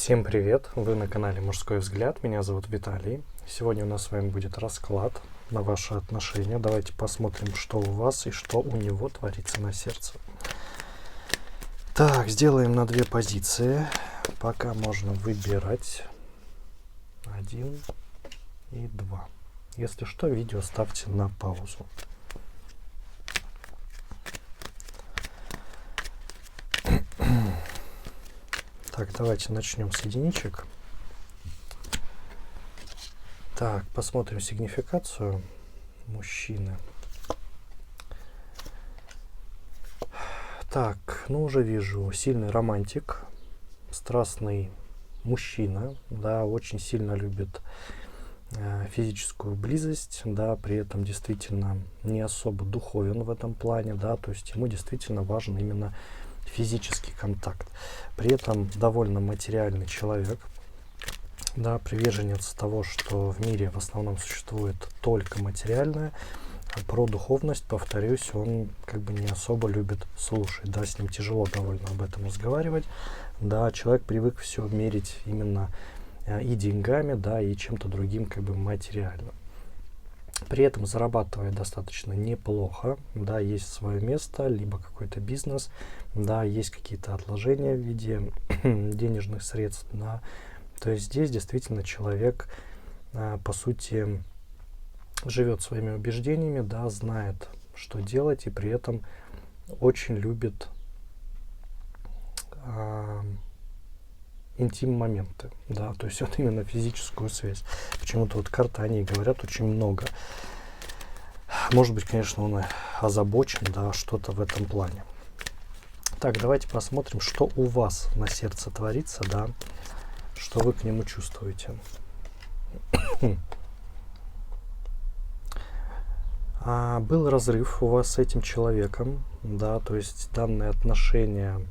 Всем привет! Вы на канале Мужской взгляд. Меня зовут Виталий. Сегодня у нас с вами будет расклад на ваши отношения. Давайте посмотрим, что у вас и что у него творится на сердце. Так, сделаем на две позиции. Пока можно выбирать 1 и 2. Если что, видео ставьте на паузу. Так, давайте начнем с единичек. Так, посмотрим сигнификацию мужчины. Так, ну уже вижу, сильный романтик, страстный мужчина, да, очень сильно любит физическую близость, да, при этом действительно не особо духовен в этом плане, да, то есть ему действительно важен именно физический контакт. При этом довольно материальный человек, да, приверженец того, что в мире в основном существует только материальное. Про духовность, повторюсь, он как бы не особо любит слушать, да, с ним тяжело довольно об этом разговаривать, да, человек привык все мерить именно и деньгами, да, и чем-то другим как бы материальным. При этом зарабатывает достаточно неплохо, да, есть свое место, либо какой-то бизнес, да, есть какие-то отложения в виде денежных средств, да. То есть здесь действительно человек, по сути, живет своими убеждениями, да, знает, что делать, и при этом очень любит интим-моменты, да, то есть вот именно физическую связь. Почему-то вот карты о ней говорят очень много. Может быть, конечно, он и озабочен, да, что-то в этом плане. Так, давайте посмотрим, что у вас на сердце творится, да, что вы к нему чувствуете. Был разрыв у вас с этим человеком, да, то есть данные отношения,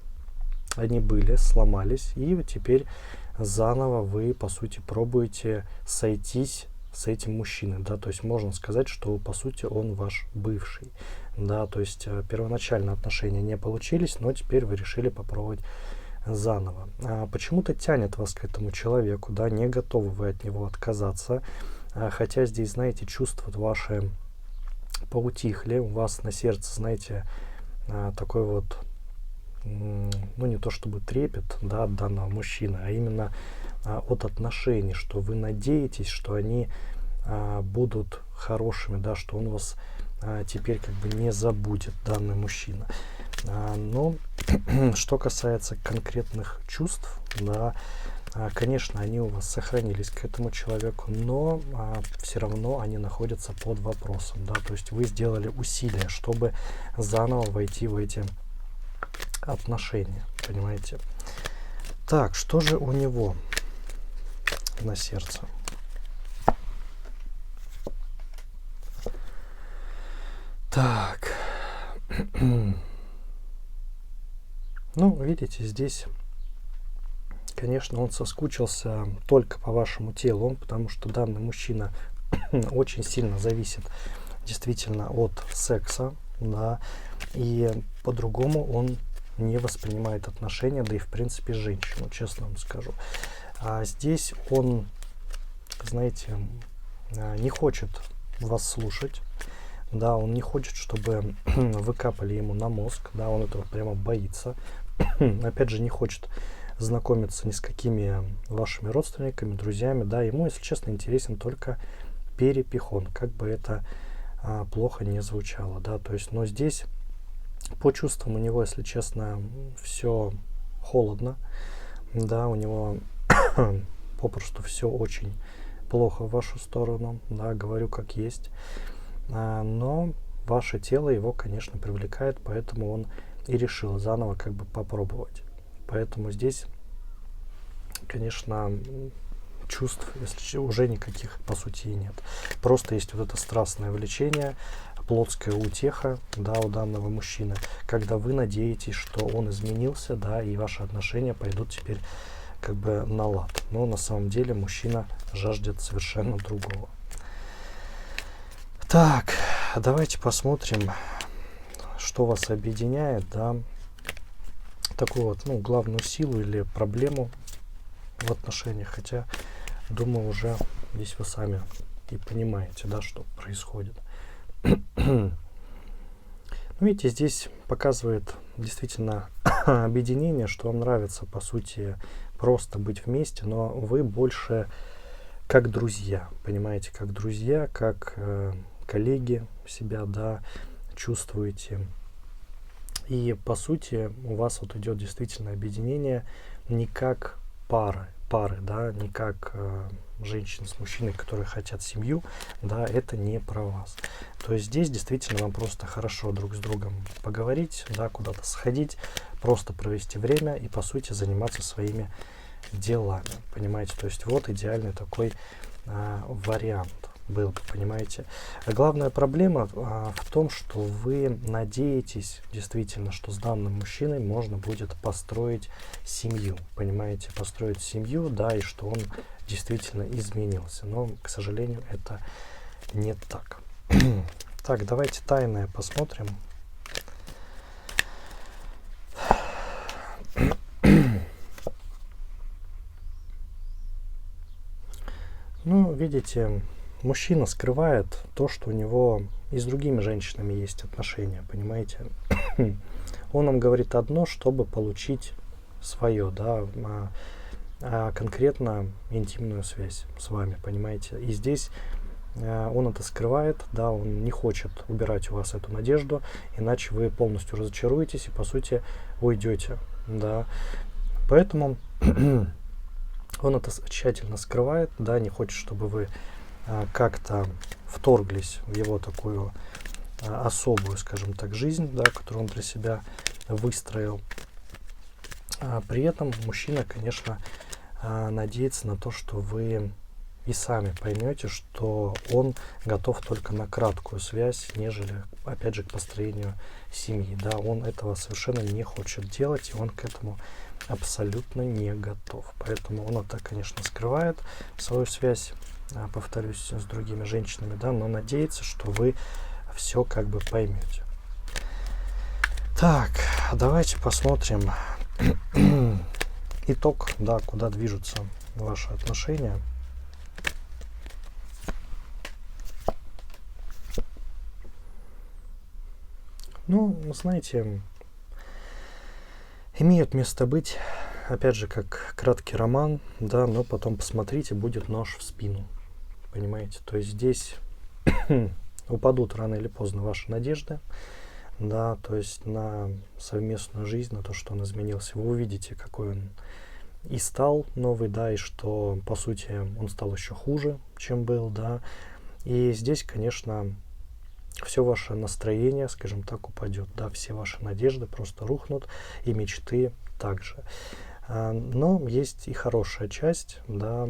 они были, сломались, и теперь заново вы, по сути, пробуете сойтись с этим мужчиной, да, то есть можно сказать, что, по сути, он ваш бывший, да, то есть первоначально отношения не получились, но теперь вы решили попробовать заново. Почему-то тянет вас к этому человеку, да, не готовы вы от него отказаться, хотя здесь, знаете, чувства ваши поутихли, у вас на сердце, знаете, такой вот, ну не то чтобы трепет, да, от данного мужчины, а именно от отношений, что вы надеетесь, что они будут хорошими, да, что он вас теперь как бы не забудет, данный мужчина. Но что касается конкретных чувств, да, конечно, они у вас сохранились к этому человеку, но все равно они находятся под вопросом, да, то есть вы сделали усилия, чтобы заново войти в эти отношения, понимаете? Так, что же у него на сердце? Так, ну, видите, здесь, конечно, он соскучился только по вашему телу, потому что данный мужчина очень сильно зависит действительно от секса, да, и по-другому он не воспринимает отношения, да и в принципе женщину, честно вам скажу. А здесь он, знаете, не хочет вас слушать, да, он не хочет, чтобы вы капали ему на мозг, да, он этого прямо боится. Опять же, не хочет знакомиться ни с какими вашими родственниками, друзьями, да, ему, если честно, интересен только перепихон, как бы это плохо не звучало, да, то есть, но здесь по чувствам у него, если честно, все холодно, да, у него попросту все очень плохо в вашу сторону, да, говорю как есть, но ваше тело его, конечно, привлекает, поэтому он и решил заново как бы попробовать. Поэтому здесь, конечно, чувств, если уже никаких по сути и нет. Просто есть вот это страстное влечение, плотская утеха, да, у данного мужчины, когда вы надеетесь, что он изменился, да, и ваши отношения пойдут теперь как бы на лад. Но на самом деле мужчина жаждет совершенно другого. Так, давайте посмотрим, что вас объединяет, да, такую вот, ну, главную силу или проблему в отношениях, хотя, думаю, уже здесь вы сами и понимаете, да, что происходит. Ну, видите, здесь показывает действительно объединение, что вам нравится, по сути, просто быть вместе, но вы больше как друзья, понимаете, как друзья, как коллеги себя, да, чувствуете. И, по сути, у вас вот идет действительно объединение не как пары, да, не как женщины с мужчиной, которые хотят семью, да, это не про вас. То есть здесь действительно вам просто хорошо друг с другом поговорить, да, куда-то сходить, просто провести время и, по сути, заниматься своими делами, понимаете. То есть вот идеальный такой вариант был бы, понимаете. А главная проблема в том, что вы надеетесь действительно, что с данным мужчиной можно будет построить семью, понимаете, построить семью, да, и что он действительно изменился. Но, к сожалению, это не так. Так, давайте тайное посмотрим. Ну, видите, мужчина скрывает то, что у него и с другими женщинами есть отношения, понимаете? Он нам говорит одно, чтобы получить свое, да, конкретно интимную связь с вами, понимаете? И здесь он это скрывает, да, он не хочет убирать у вас эту надежду, иначе вы полностью разочаруетесь и, по сути, уйдете, да. Поэтому он это тщательно скрывает, да, не хочет, чтобы вы как-то вторглись в его такую особую, скажем так, жизнь, да, которую он для себя выстроил. При этом мужчина, конечно, надеется на то, что вы и сами поймете, что он готов только на краткую связь, нежели, опять же, к построению семьи. Да, он этого совершенно не хочет делать, и он к этому абсолютно не готов. Поэтому он это, конечно, скрывает, свою связь, повторюсь, с другими женщинами, да, но надеется, что вы все как бы поймете. Так, давайте посмотрим итог, да, куда движутся ваши отношения. Ну, знаете, имеют место быть, опять же, как краткий роман, да, но потом посмотрите, будет нож в спину, понимаете? То есть здесь упадут рано или поздно ваши надежды, да, то есть на совместную жизнь, на то, что он изменился. Вы увидите, какой он и стал новый, да, и что, по сути, он стал еще хуже, чем был, да. И здесь, конечно, все ваше настроение, скажем так, упадет, да, все ваши надежды просто рухнут, и мечты также. Но есть и хорошая часть, да.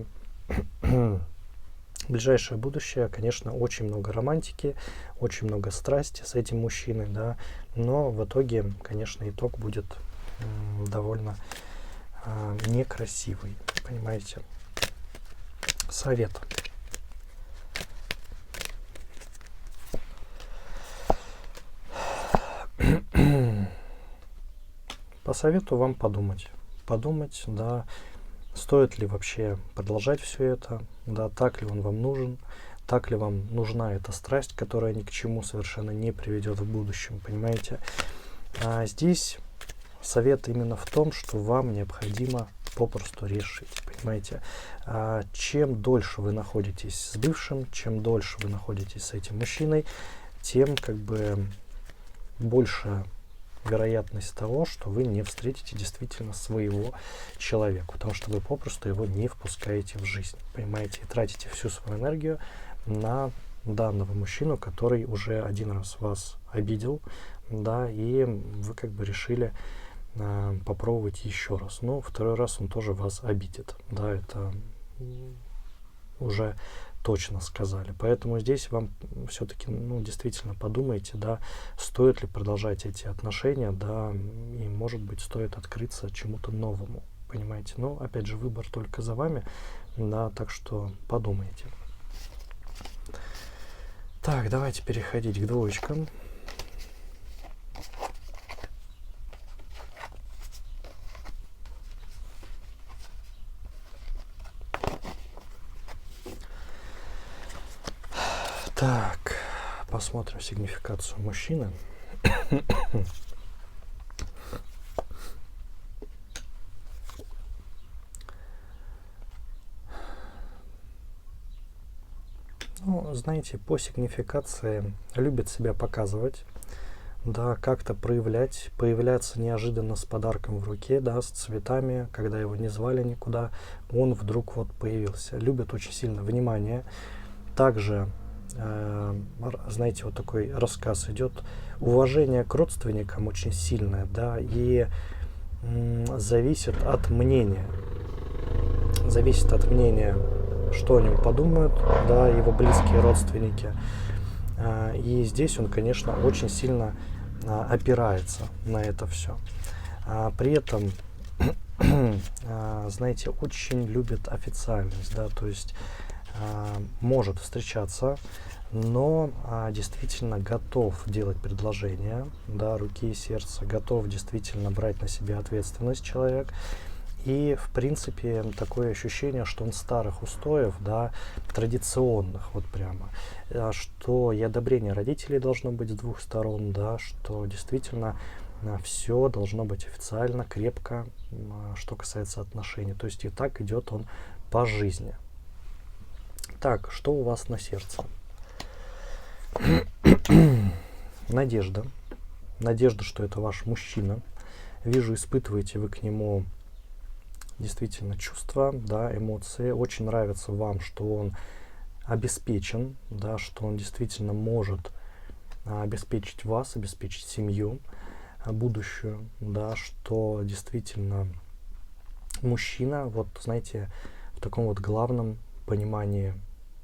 Ближайшее будущее, конечно, очень много романтики, очень много страсти с этим мужчиной, да, но в итоге, конечно, итог будет довольно некрасивый, понимаете. Совет. Посоветую вам подумать, да, стоит ли вообще продолжать все это, да, так ли он вам нужен, так ли вам нужна эта страсть, которая ни к чему совершенно не приведет в будущем, понимаете. Здесь совет именно в том, что вам необходимо попросту решить, понимаете. Чем дольше вы находитесь с бывшим, чем дольше вы находитесь с этим мужчиной, тем как бы больше вероятность того, что вы не встретите действительно своего человека, потому что вы попросту его не впускаете в жизнь, понимаете, и тратите всю свою энергию на данного мужчину, который уже один раз вас обидел, да, и вы как бы решили попробовать еще раз. Но второй раз он тоже вас обидит, да, это уже точно сказали. Поэтому здесь вам все-таки, ну, действительно подумайте, да, стоит ли продолжать эти отношения, да, и, может быть, стоит открыться чему-то новому, понимаете. Но, опять же, выбор только за вами, да, так что подумайте. Так, давайте переходить к двоечкам. Так, посмотрим сигнификацию мужчины. Ну, знаете, по сигнификации любит себя показывать, да, как-то проявлять, появляться неожиданно с подарком в руке, да, с цветами, когда его не звали никуда, он вдруг вот появился. Любит очень сильно внимание. Также, знаете, вот такой рассказ идет, уважение к родственникам очень сильное, да, и зависит от мнения. Зависит от мнения, что о нем подумают, да, его близкие родственники. И здесь он, конечно, очень сильно опирается на это все. При этом, знаете, очень любит официальность, да, то есть может встречаться, но действительно готов делать предложения, да, руки и сердца, готов действительно брать на себя ответственность человек. И, в принципе, такое ощущение, что он старых устоев, да, традиционных, вот прямо, что и одобрение родителей должно быть с двух сторон, да, что действительно все должно быть официально, крепко, что касается отношений. То есть и так идет он по жизни. Так, что у вас на сердце? Надежда. Надежда, что это ваш мужчина. Вижу, испытываете вы к нему действительно чувства, да, эмоции. Очень нравится вам, что он обеспечен, да, что он действительно может обеспечить вас, обеспечить семью будущую, да, что действительно мужчина, вот знаете, в таком вот главном понимании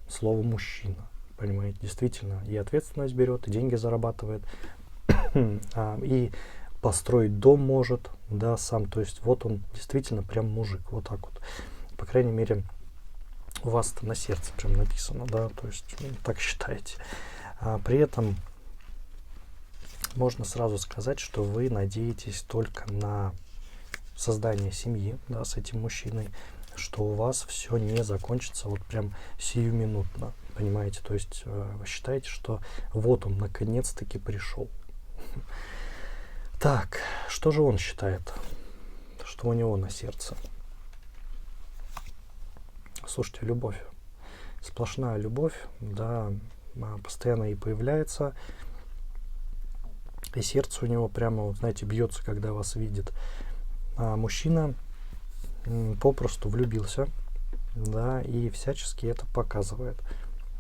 слова мужчина, понимаете, действительно и ответственность берет, и деньги зарабатывает, и построить дом может, да, сам, то есть вот он действительно прям мужик, вот так вот, по крайней мере, у вас это на сердце прям написано, да, то есть так считаете. При этом можно сразу сказать, что вы надеетесь только на создание семьи, да, с этим мужчиной, что у вас все не закончится вот прям сиюминутно, понимаете, то есть вы считаете, что вот он наконец-таки пришел. Так, что же он считает, что у него на сердце? Слушайте, любовь, сплошная любовь, да, постоянно и появляется, и сердце у него прямо, вот, знаете, бьется, когда вас видит. Мужчина попросту влюбился, да, и всячески это показывает.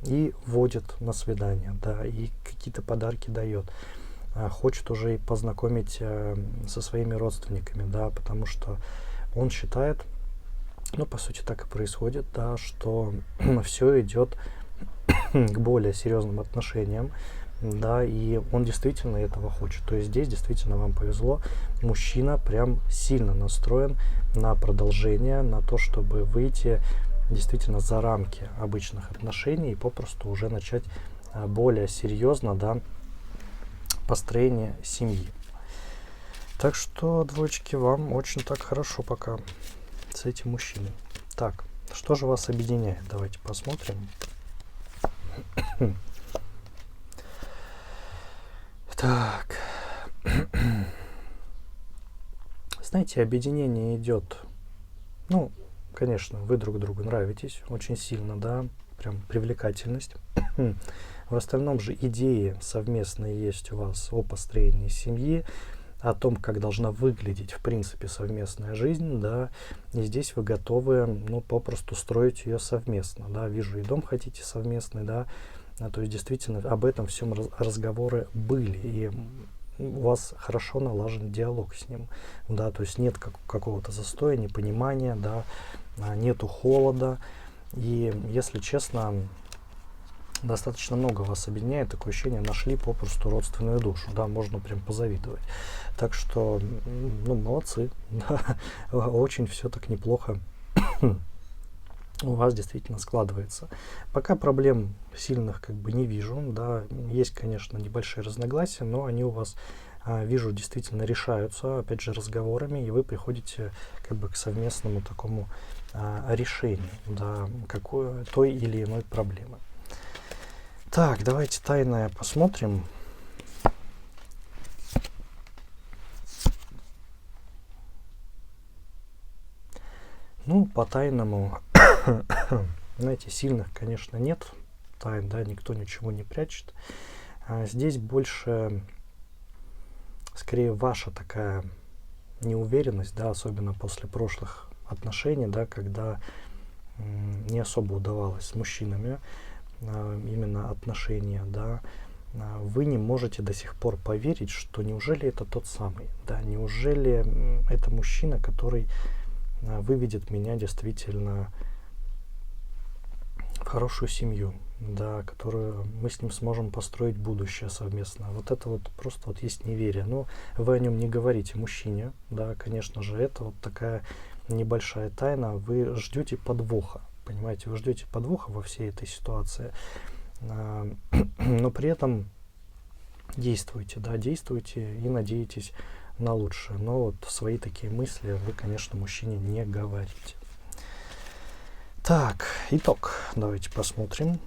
И водит на свидание, да, и какие-то подарки дает. Хочет уже и познакомить со своими родственниками, да, потому что он считает, ну, по сути, так и происходит, да, что все идет к более серьезным отношениям, да, и он действительно этого хочет. То есть здесь действительно вам повезло, мужчина прям сильно настроен на продолжение, на то, чтобы выйти действительно за рамки обычных отношений и попросту уже начать более серьезно, да, построение семьи. Так что, двоечки, вам очень так хорошо пока с этим мужчиной. Так, что же вас объединяет? Давайте посмотрим. Так. Знаете, объединение идет, ну, конечно, вы друг другу нравитесь очень сильно, да, прям привлекательность. В остальном же идеи совместные есть у вас о построении семьи, о том, как должна выглядеть, в принципе, совместная жизнь, да, и здесь вы готовы, ну, попросту строить ее совместно, да, вижу, и дом хотите совместный, да, то есть действительно об этом всем разговоры были, и у вас хорошо налажен диалог с ним, да, то есть нет какого-то застоя, непонимания, да, нету холода, и, если честно, достаточно много вас объединяет, такое ощущение, нашли попросту родственную душу, да, можно прям позавидовать. Так что, ну, молодцы, да, очень все так неплохо у вас действительно складывается. Пока проблем сильных как бы не вижу, да, есть, конечно, небольшие разногласия, но они у вас, вижу, действительно решаются, опять же, разговорами, и вы приходите как бы к совместному такому решению, да, той или иной проблемы. Так, давайте тайное посмотрим. Ну, по тайному, знаете, сильных, конечно, нет тайн, да, никто ничего не прячет. Здесь больше, скорее, ваша такая неуверенность, да, особенно после прошлых отношений, да, когда не особо удавалось с мужчинами именно отношения, да, вы не можете до сих пор поверить, что неужели это тот самый, да, неужели это мужчина, который выведет меня действительно в хорошую семью, да, которую мы с ним сможем построить будущее совместно. Вот это вот просто вот есть неверие. Но вы о нем не говорите мужчине, да, конечно же, это вот такая небольшая тайна. Вы ждете подвоха, понимаете, вы ждете подвоха во всей этой ситуации, но при этом действуйте, да, действуйте и надеетесь на лучшее. Но вот свои такие мысли вы, конечно, мужчине не говорите. Так, итог. Давайте посмотрим.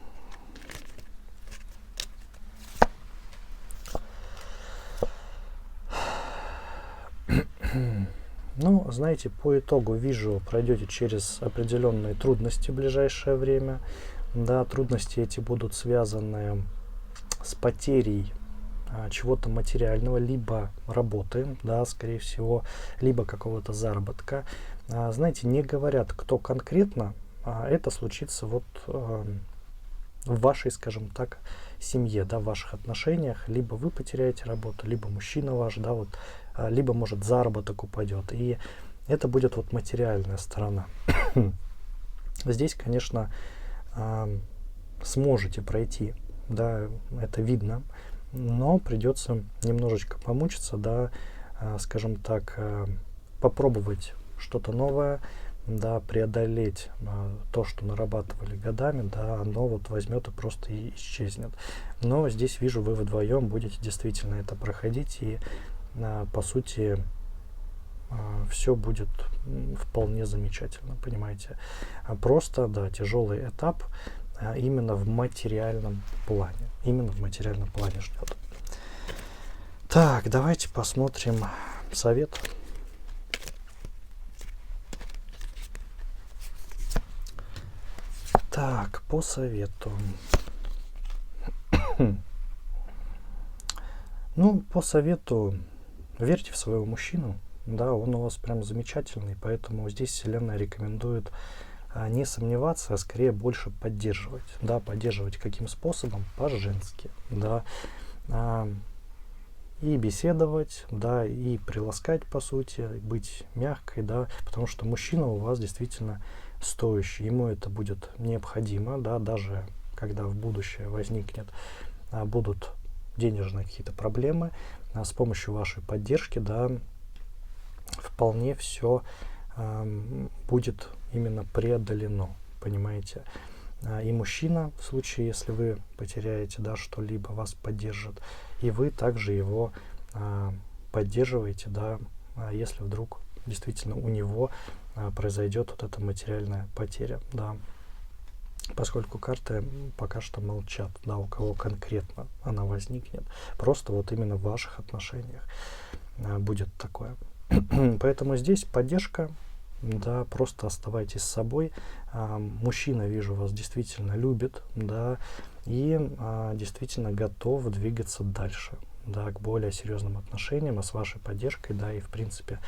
Ну, знаете, по итогу вижу, пройдете через определенные трудности в ближайшее время. Да, трудности эти будут связаны с потерей чего-то материального, либо работы, да, скорее всего, либо какого-то заработка. Знаете, не говорят, кто конкретно, это случится вот в вашей, скажем так, семье, да, в ваших отношениях. Либо вы потеряете работу, либо мужчина ваш, да, вот, либо, может, заработок упадет. И это будет вот материальная сторона. Здесь, конечно, сможете пройти, да, это видно, но придется немножечко помучиться, да, скажем так, попробовать что-то новое, да, преодолеть то, что нарабатывали годами, да, оно вот возьмет и просто и исчезнет. Но здесь вижу, вы вдвоем будете действительно это проходить, и по сути все будет вполне замечательно, понимаете. Просто, да, тяжелый этап именно в материальном плане. Именно в материальном плане ждет. Так, давайте посмотрим совет. Так, по совету. Ну, по совету, верьте в своего мужчину. Да, он у вас прям замечательный, поэтому здесь Вселенная рекомендует не сомневаться, а скорее больше поддерживать. Да, поддерживать каким способом? По-женски. Да. И беседовать, да, и приласкать, по сути, быть мягкой, да, потому что мужчина у вас действительно стоящий, ему это будет необходимо, да, даже когда в будущее возникнет, будут денежные какие-то проблемы, с помощью вашей поддержки, да, вполне все будет именно преодолено, понимаете. И мужчина, в случае, если вы потеряете, да, что-либо, вас поддержит, и вы также его поддерживаете, да, если вдруг действительно у него произойдет вот эта материальная потеря, да. Поскольку карты пока что молчат, да, у кого конкретно она возникнет. Просто вот именно в ваших отношениях будет такое. Поэтому здесь поддержка, да, просто оставайтесь с собой. Мужчина, вижу, вас действительно любит, да, и действительно готов двигаться дальше, да, к более серьезным отношениям, а с вашей поддержкой, да, и в принципе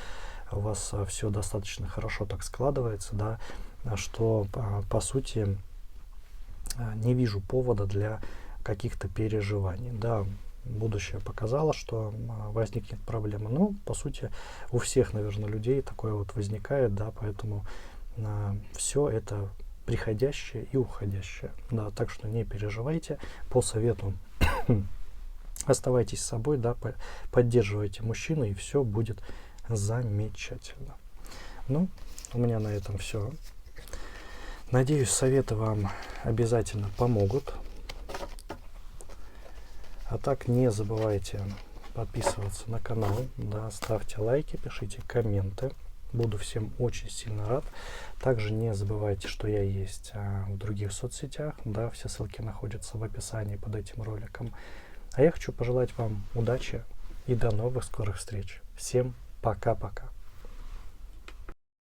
у вас все достаточно хорошо так складывается, да, что по сути не вижу повода для каких-то переживаний, да. Будущее показало, что возникнет проблема. Но, по сути, у всех, наверное, людей такое вот возникает, да, поэтому все это приходящее и уходящее. Да, так что не переживайте. По совету оставайтесь с собой, да, поддерживайте мужчину, и все будет замечательно. Ну, у меня на этом все. Надеюсь, советы вам обязательно помогут. А так, не забывайте подписываться на канал, да, ставьте лайки, пишите комменты. Буду всем очень сильно рад. Также не забывайте, что я есть в других соцсетях. Да, все ссылки находятся в описании под этим роликом. А я хочу пожелать вам удачи и до новых скорых встреч. Всем пока-пока.